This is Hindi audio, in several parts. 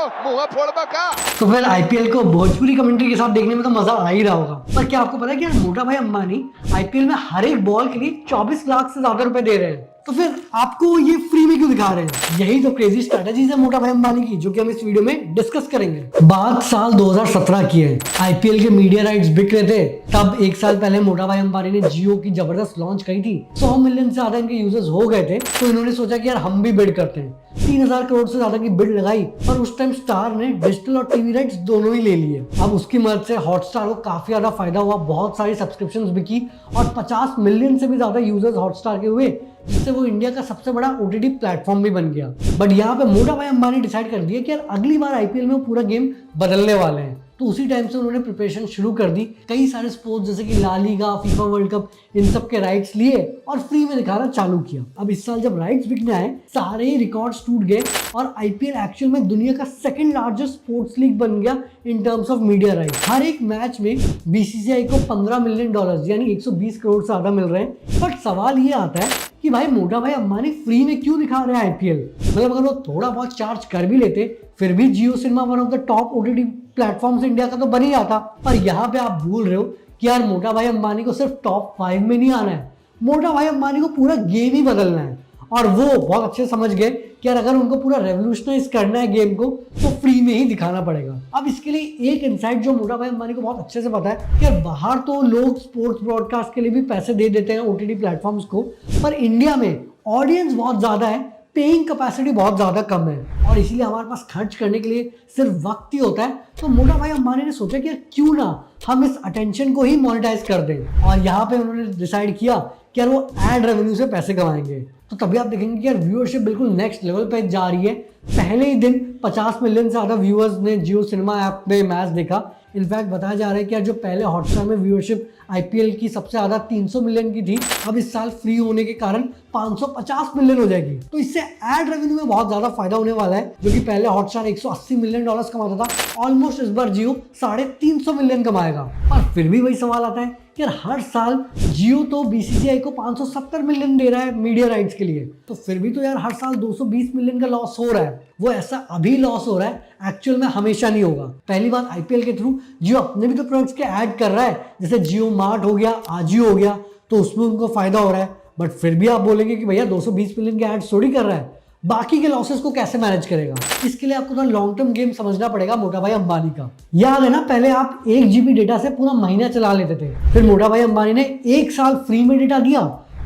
मुंह फोड़ का। तो फिर आईपीएल को भोजपुरी कमेंट्री के साथ देखने में तो मजा आ ही रहा होगा, पर क्या आपको पता है कि यार मोटा भाई अंबानी आईपीएल में हर एक बॉल के लिए 24 लाख से ज्यादा रुपए दे रहे हैं, तो फिर आपको ये फ्री में क्यों दिखा रहे हैं? यही तो क्रेजी स्ट्रेटजीज है मोटा भाई अंबानी की, जो कि हम इस वीडियो में डिस्कस करेंगे। बात साल 2017 की है, आईपीएल के मीडिया राइट्स बिक रहे थे। तब एक साल पहले मोटा भाई अंबानी ने जियो की जबरदस्त लॉन्च करी थी। 100 मिलियन से ज्यादा इनके यूजर्स हो गए थे, तो इन्होंने सोचा कि यार हम भी बिड करते हैं। 3000 करोड़ से ज्यादा की बिड लगाई और उस टाइम स्टार ने डिजिटल और टीवी राइट्स दोनों ही ले लिए। अब उसकी मदद से हॉटस्टार को काफी ज्यादा फायदा हुआ, बहुत सारी सब्सक्रिप्शंस बिकी और 50 मिलियन से भी ज्यादा यूजर्स हॉटस्टार के हुए, जिससे वो इंडिया का सबसे बड़ा ओटीटी प्लेटफॉर्म भी बन गया। बट यहाँ पे मोटा भाई अंबानी डिसाइड कर दिया कि यार अगली बार आईपीएल में वो पूरा गेम बदलने वाले हैं, तो उसी टाइम से उन्होंने प्रिपरेशन शुरू कर दी। कई सारे स्पोर्ट्स जैसे कि La Liga, FIFA World Cup, इन सब के राइट्स लिए और फ्री में दिखाना चालू किया। अब इस साल जब राइट्स बिकने आए, सारे ही रिकॉर्ड्स टूट गए और आईपीएल एक्चुअल में दुनिया का सेकंड लार्जेस्ट स्पोर्ट्स लीग बन गया in terms of media rights. हर एक मैच में बीसीसीआई को $15 मिलियन यानी 120 करोड़ से ज्यादा मिल रहे हैं। बट सवाल ये आता है कि भाई मोटा भाई अंबानी फ्री में क्यों दिखा रहे हैं आईपीएल? मतलब अगर वो थोड़ा बहुत चार्ज कर भी लेते, फिर भी Jio Cinema one of the top OTT platforms India का तो बन ही जाता। पर यहाँ पे आप भूल रहे हो कि यार मोटा भाई अंबानी को सिर्फ टॉप 5 में नहीं आना है, मोटा भाई अंबानी को पूरा गेम ही बदलना है। और वो बहुत अच्छे समझ गए कि यार अगर उनको पूरा रेवोल्यूशनाइज करना है गेम को, तो फ्री में ही दिखाना पड़ेगा। अब इसके लिए एक इनसाइट जो मोटा भाई अंबानी को बहुत अच्छे से पता है कि यार बाहर तो लोग स्पोर्ट्स ब्रॉडकास्ट के लिए भी पैसे दे देते हैं ओटीटी प्लेटफॉर्म्स को, पर इंडिया में ऑडियंस बहुत ज्यादा है, पेइंग कैपेसिटी बहुत ज्यादा कम है और इसीलिए हमारे पास खर्च करने के लिए सिर्फ वक्त ही होता है। तो मोटा भाई अंबानी ने सोचा कि यार क्यों ना हम इस अटेंशन को ही मोनेटाइज कर दें, और यहाँ पे उन्होंने डिसाइड किया कि यार वो एड रेवेन्यू से पैसे कमाएंगे। तो तभी आप देखेंगे कि यार व्यूअरशिप बिल्कुल नेक्स्ट लेवल पे जा रही है। पहले ही दिन 50 मिलियन से ज्यादा व्यूअर्स ने जियो सिनेमा ऐप में मैच देखा। इनफैक्ट बताया जा रहा है कि यार जो पहले हॉटस्टार में व्यूअरशिप आईपीएल की सबसे ज्यादा 300 मिलियन की थी, अब इस साल फ्री होने के कारण 550 मिलियन हो जाएगी। तो इससे एड रेवेन्यू में बहुत ज्यादा फायदा होने वाला है। जो कि पहले हॉटस्टार $180 मिलियन कमाता था, ऑलमोस्ट इस बार जियो 350 मिलियन कमाएगा। और फिर भी वही सवाल आता है कि यार हर साल जियो तो बीसीसीआई को 570 मिलियन दे रहा है मीडिया राइट्स के लिए, तो फिर भी तो यार हर साल 220 मिलियन का लॉस हो रहा है। वो ऐसा अभी लॉस हो रहा है, एक्चुअल में हमेशा नहीं होगा। पहली बात, आईपीएल के थ्रू जियो अपने भी तो प्रोडक्ट्स के ऐड कर रहा है, जैसे जियो मार्ट हो गया, आजियो हो गया, तो उसमें उनको फायदा हो रहा है। बट फिर भी आप बोलेंगे कि भैया 220 मिलियन के एड्स थोड़ी कर रहा है, बाकी के लॉसेस को कैसे मैनेज करेगा? इसके लिए आपको थोड़ा लॉन्ग टर्म गेम समझना पड़ेगा मोटा भाई अंबानी का। याद है ना, पहले आप 1 GB डेटा से पूरा महीना चला लेते थे, फिर मोटा भाई अंबानी ने 1 साल फ्री में डेटा दिया,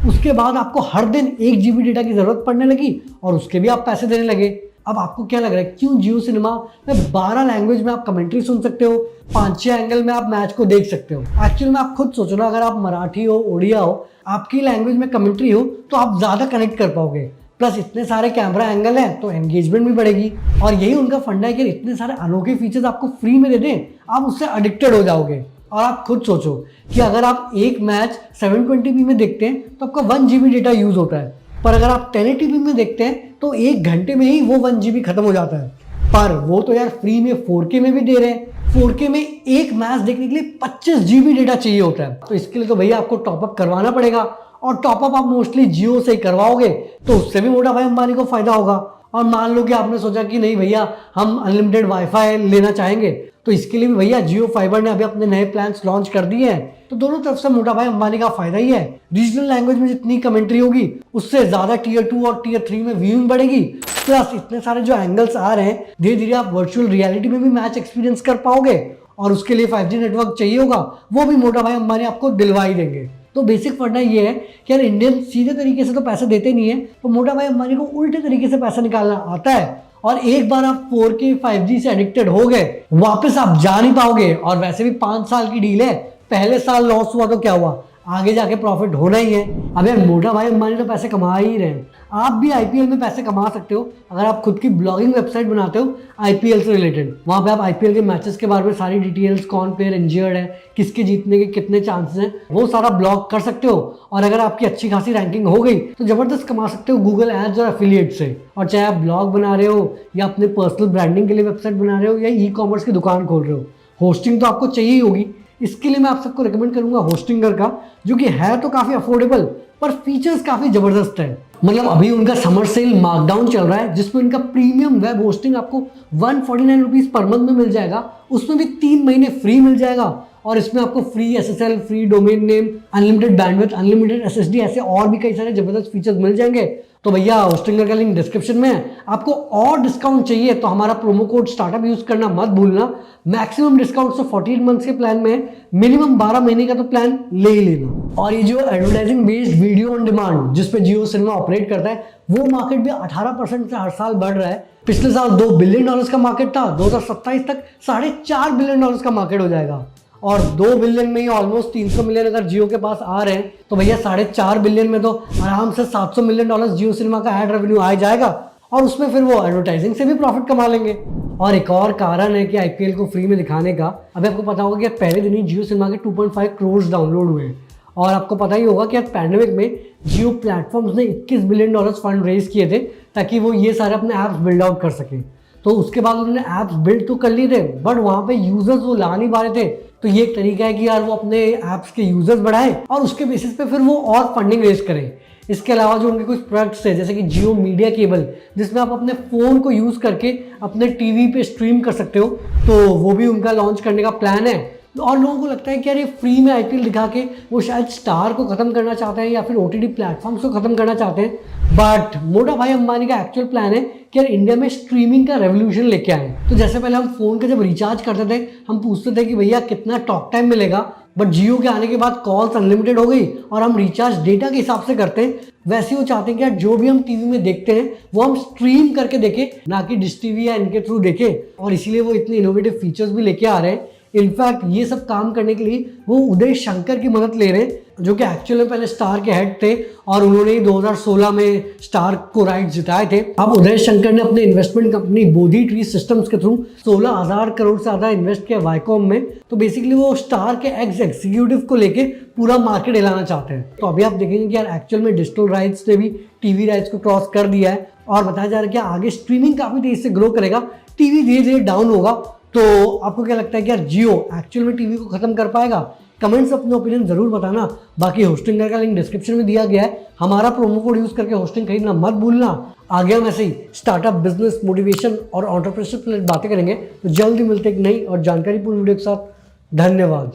उसके बाद आपको हर दिन 1 GB डेटा की जरूरत पड़ने लगी और उसके भी आप पैसे देने लगे। अब आपको क्या लग रहा है, क्यों जियो सिनेमा में 12 लैंग्वेज में आप कमेंट्री सुन सकते हो, 5-6 एंगल में आप मैच को देख सकते हो? एक्चुअली में आप खुद सोचो ना, अगर आप मराठी हो, उड़िया हो, आपकी लैंग्वेज में कमेंट्री हो, तो आप ज्यादा कनेक्ट कर पाओगे। प्लस इतने सारे कैमरा एंगल हैं तो एंगेजमेंट भी बढ़ेगी। और यही उनका फंडा है कि इतने सारे अनोखे फीचर्स आपको फ्री में दे दें, आप उससे एडिक्टेड हो जाओगे। और आप खुद सोचो कि अगर आप एक मैच 720p में देखते हैं तो आपका 1 GB डेटा यूज होता है, पर अगर आप 1080p में देखते हैं तो 1 घंटे में ही वो 1 GB खत्म हो जाता है। पर वो तो यार फ्री में 4K में भी दे रहे हैं। 4K में एक मैच देखने के लिए 25 GB डेटा चाहिए होता है, तो इसके लिए तो भैया आपको टॉपअप करवाना पड़ेगा। और टॉपअप आप मोस्टली जियो से ही करवाओगे, तो उससे भी मोटा भाई अंबानी को फायदा होगा। और मान लो कि आपने सोचा कि नहीं भैया हम अनलिमिटेड वाईफाई लेना चाहेंगे, तो इसके लिए भी भैया जियो फाइबर ने अभी अपने नए प्लान्स लॉन्च कर दिए हैं। तो दोनों तरफ से मोटा भाई अंबानी का फायदा ही है। रीजनल लैंग्वेज में जितनी कमेंट्री होगी, उससे ज्यादा टियर 2 और टियर 3 में व्यूइंग बढ़ेगी। प्लस इतने सारे जो एंगल्स आ रहे हैं, धीरे धीरे आप वर्चुअल रियलिटी में भी मैच एक्सपीरियंस कर पाओगे, और उसके लिए 5G नेटवर्क चाहिए होगा, वो भी मोटा भाई अंबानी आपको दिलवा ही देंगे। तो बेसिक फंडा ये है कि यार इंडियन सीधे तरीके से तो पैसे देते नहीं है, तो मोटा भाई अंबानी को उल्टे तरीके से पैसा निकालना आता है। और एक बार आप 4K 5G से एडिक्टेड हो गए, वापस आप जा नहीं पाओगे। और वैसे भी 5 साल की डील है, पहले साल लॉस हुआ तो क्या हुआ, आगे जाके प्रॉफिट होना ही है। अब यार मोटा भाई अंबानी तो पैसे कमा ही रहे हैं, आप भी आईपीएल में पैसे कमा सकते हो अगर आप खुद की ब्लॉगिंग वेबसाइट बनाते हो आईपीएल से रिलेटेड। वहाँ पे आप आईपीएल के मैचेस के बारे में सारी डिटेल्स, कौन प्लेयर इंजर्ड है, किसके जीतने के कितने चांसेस हैं, वो सारा ब्लॉग कर सकते हो। और अगर आपकी अच्छी खासी रैंकिंग हो गई तो जबरदस्त कमा सकते हो गूगल एड्स और एफिलिएट से। और चाहे आप ब्लॉग बना रहे हो या अपने पर्सनल ब्रांडिंग के लिए वेबसाइट बना रहे हो या ई कॉमर्स की दुकान खोल रहे हो, होस्टिंग तो आपको चाहिए ही होगी। इसके लिए मैं आप सबको रिकमेंड करूंगा होस्टिंगर का, जो कि है तो काफ़ी अफोर्डेबल पर फीचर्स काफ़ी ज़बरदस्त है। मतलब अभी उनका समर सेल मार्कडाउन चल रहा है जिसमें उनका प्रीमियम वेब होस्टिंग आपको 149 रुपीज पर मंथ में मिल जाएगा। उसमें भी 3 महीने फ्री मिल जाएगा और इसमें आपको free SSL, free domain name, unlimited bandwidth, unlimited SSD, ऐसे और भी कई सारे जबरदस्त फीचर्स मिल जाएंगे। तो भैया होस्टिंगर का लिंक डिस्क्रिप्शन में है। आपको और डिस्काउंट चाहिए तो हमारा प्रोमो कोड स्टार्टअप यूज करना मत भूलना। मैक्सिमम डिस्काउंट तो 48 मंथ्स के प्लान में है, मिनिमम 12 महीने का तो प्लान ले ही लेना। और ये जो advertising based video on demand जिस पे जियो सिनेमा ऑपरेट करता है, वो मार्केट भी 18% से हर साल बढ़ रहा है। पिछले साल $2 बिलियन का मार्केट था, 2027 तक $4.5 बिलियन का मार्केट हो जाएगा। और 2 बिलियन में ही ऑलमोस्ट 300 मिलियन अगर जियो के पास आ रहे हैं तो भैया 4.5 बिलियन में तो आराम से $700 मिलियन जियो सिनेमा का एड रेवेन्यू आ जाएगा और उसमें फिर वो एडवर्टाइजिंग से भी प्रॉफिट कमा लेंगे। और एक और कारण है कि IPL को फ्री में दिखाने का, अभी आपको पता होगा कि पहले दिन ही जियो सिनेमा के 2.5 करोड़ डाउनलोड हुए हैं। और आपको पता ही होगा कि पैंडेमिक में जियो प्लेटफॉर्म्स ने $21 बिलियन फंड रेज किए थे ताकि वो ये सारे अपने ऐप्स बिल्ड आउट कर सकें। तो उसके बाद उन्होंने ऐप्स बिल्ड तो कर लिए थे बट वहाँ पे यूजर्स वो ला नहीं पा रहे थे। तो ये एक तरीका है कि यार वो अपने ऐप्स के यूजर्स बढ़ाएं और उसके बेसिस पे फिर वो और फंडिंग रेज करें। इसके अलावा जो उनके कुछ प्रोडक्ट्स है जैसे कि जियो मीडिया केबल, जिसमें आप अपने फ़ोन को यूज़ करके अपने टीवी पे स्ट्रीम कर सकते हो, तो वो भी उनका लॉन्च करने का प्लान है। और लोगों को लगता है कि यार ये फ्री में IPL दिखा के वो शायद स्टार को ख़त्म करना चाहते हैं या फिर OTT प्लेटफॉर्म्स को ख़त्म करना चाहते हैं। बट मोटा भाई अंबानी का एक्चुअल प्लान है कि यार इंडिया में स्ट्रीमिंग का रेवोल्यूशन लेके आए। तो जैसे पहले हम फ़ोन का जब रिचार्ज करते थे हम पूछते थे कि भैया कितना टॉक टाइम मिलेगा, बट जियो के आने के बाद कॉल्स अनलिमिटेड हो गई और हम रिचार्ज डेटा के हिसाब से करते हैं। वैसे वो चाहते हैं कि यार जो भी हम टीवी में देखते हैं वो हम स्ट्रीम करके देखें, ना कि डिश टीवी या इनके थ्रू देखें। और इसीलिए वो इतने इनोवेटिव फीचर्स भी लेके आ रहे हैं। इनफैक्ट ये सब काम करने के लिए वो उदय शंकर की मदद ले रहे हैं जो कि एक्चुअल में पहले स्टार के हेड थे और उन्होंने ही 2016 में स्टार को राइट जिताए थे। अब उदय शंकर ने अपने investment company Bodhi tree systems के थ्रू 16,000 करोड़ से ज़्यादा इन्वेस्ट किया वाईकॉम में। तो बेसिकली वो स्टार के एक्स एग्जीक्यूटिव को लेके पूरा मार्केट हिलाना चाहते हैं। तो अभी आप देखेंगे कि यार एक्चुअल में डिजिटल राइट्स ने भी टीवी राइट्स को क्रॉस कर दिया है और बताया जा रहा है कि आगे स्ट्रीमिंग काफ़ी तेज़ी से ग्रो करेगा, टीवी धीरे धीरे डाउन होगा। तो आपको क्या लगता है कि यार जियो एक्चुअल में टीवी को खत्म कर पाएगा? कमेंट्स अपने ओपिनियन जरूर बताना। बाकी होस्टिंगर का लिंक डिस्क्रिप्शन में दिया गया है, हमारा प्रोमो कोड यूज करके होस्टिंग खरीदना मत भूलना। आगे हम ऐसे ही स्टार्टअप, बिजनेस, मोटिवेशन और एंटरप्रेन्योरशिप बातें करेंगे। तो जल्दी मिलते एक नई और जानकारीपूर्ण वीडियो के साथ। धन्यवाद।